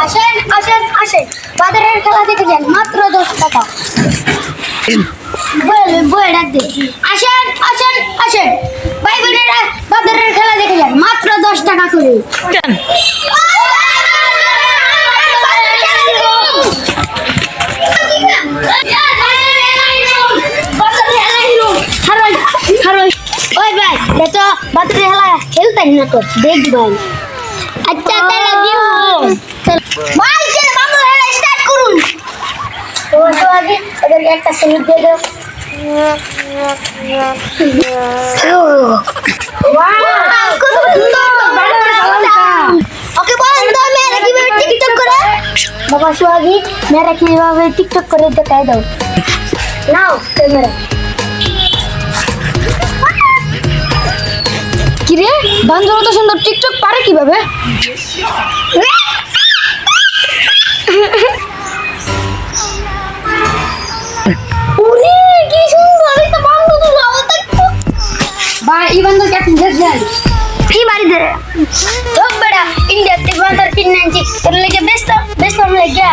আসেন আসেন আসেন, বাজারের খেলা দেখে যান, মাত্র 10 টাকা। বই ডাক দে। আসেন আসেন আসেন, ভাই বোনেরা বাজারের খেলা দেখে যান, মাত্র 10 টাকা করে। ওই ভাই দেখো বাজারের খেলা খেলতেন না তো, দেখ ভাই। আচ্ছা তাহলে দিও ভাই, চলো বাজারের খেলা স্টার্ট করুন। তো আগে ওদের একটা সেমিট দিয়ে দাও। ওয়াও কত সুন্দর ওকে বলেন তো মেয়েরা কিভাবে টিকটক করে। বাবা সোহাগী, মেয়েরা কিভাবে টিকটক করে দেখায় দাও। নাও ক্যামেরা। কি রে, বান্দর তো সুন্দর টিকটক পারে কিভাবে? ওরে কি সুন্দর, এটা বান্দর তো ভালো থাকতো। ভাই এই বান্দর কে আপনি দেখছেন? কি বাড়ি দে ও বড়া, ইন্ডিয়াতে বান্দর কিনেছি তোর লাগে বেস্ট হম লাগে।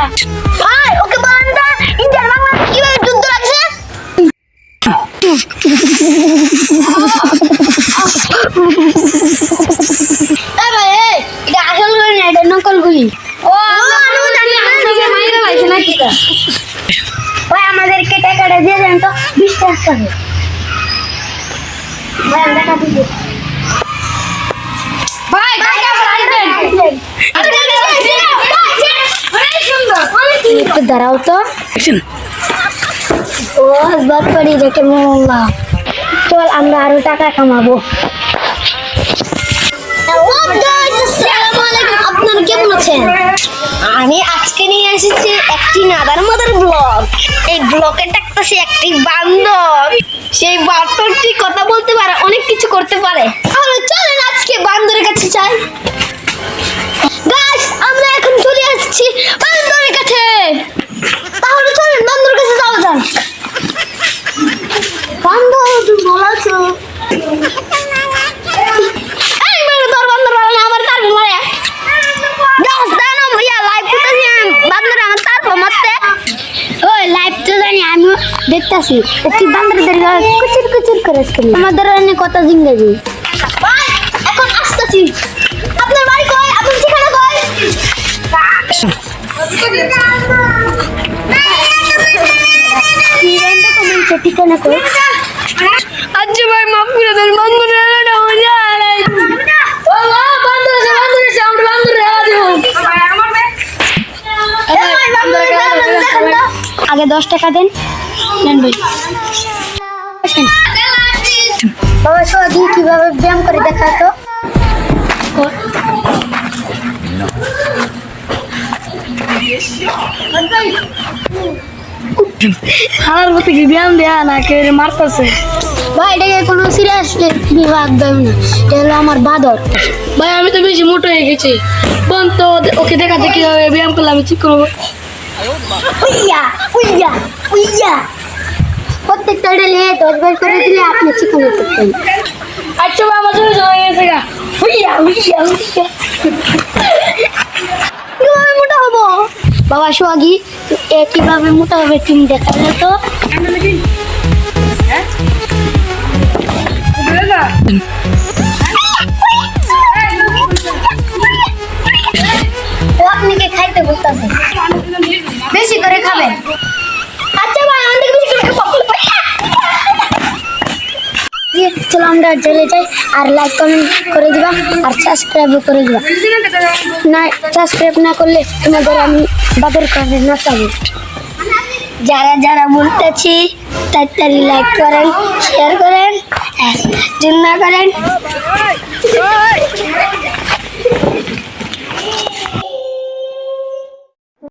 ভাই ওকে বলেন তো ইন্ডিয়ার বাংলা কিভাবে যুদ্ধ লাগছে। এই ভাই এটা আসল গুলি না, এটা নকল গুলি। ও আমি জানি সঙ্গে মাইরা লাইছে নাকি তা? ভাই আমাদেরকে টাকাটা দিয়ে দেন তো, 20 টাকা করে। ভাই আমরা টাকা দিই। ভাই টাকা পাইবেন। একটু দাঁড়াও তো। ও বাদ করি দেখে মোল্লা, চল আমরা আরো টাকা কামাবো। আপনারা কেমন আছেন? আমি আজকে নিয়ে এসেছি একটি নাদার মাদার ব্লগ। এই ব্লগে দেখতেছি একটি বান্দর, সেই বান্দরটি কথা বলতে পারে, অনেক কিছু করতে পারে। তাহলে চলেন আজকে বান্দরের কাছে যাই। গাইস আমরা এখন চলে আসছি বান্দরের কাছে। তাহলে চলেন বান্দরের কাছে যাওয়া যাক। বান্দর তুমি ভালো আছো? এই মেরে তোর বান্দর ভালো না, আমার তার মারে। গাইস দানো ইয়া লাইভ করতেছি, বান্দর আমার তার মারতে। ওই লাইভ তো জানি আমি দেখতাছি, একটি বান্দরদের কুচির কুচির করে স্ক্রিন। আমাদের অনেক কথা জিঙ্গাজি। ভাই এখন আসতেছি। আপনার বাড়ি কই? আপনার ঠিকানা কই? ঠিকানা কই? আচ্ছা ভাই মাফ করে দেন, বান্দর এলাটা মজা আলাই। ও বান্দর এসে আমরা বান্দর এলা দেব। আগে 10 টাকা দেন। নেন ভাই। বাবা সোহাগী কিভাবে ব্যায়াম করে দেখা তো। খাওয়ার মতো কি ব্যায়াম দেয়া না, কে মারতেছে। ভাই এটাকে কোনো সিরিয়াস বিভাগ দেব না, এটা হলো আমার বাদর। ভাই আমি তো বেশি মোটো হয়ে গেছি, কোন তো ওকে দেখাতে কিভাবে ব্যায়াম করলে আমি ঠিক করবো। উইয়া উইয়া উইয়া, প্রত্যেকটা ডেলে 10 বার করে দিলে আপনি চিকন করতেন। আচ্ছা ভাই আমার জন্য হয়ে গেছে গা। উইয়া উইয়া উইয়া, কিভাবে মোটা হবো? বাবা সোহাগী কিভাবে মোটা হবে তুমি দেখালে তো। ও আপনাকে খাইতে বলতেছে, বেশি করে খাবেন। আচ্ছা ভাই আমাদের বেশি করে খাবো। চলো আমরা চলে যাই, আর লাইক কমেন্ট করে দিবা, আর সাবস্ক্রাইব করে দিবা। না সাবস্ক্রাইব না করলে তোমাদের আমি বাপের কাছে নাচাবো। যারা যারা বলতেছি তাড়াতাড়ি লাইক করেন, শেয়ার করেন, জন্য করেন।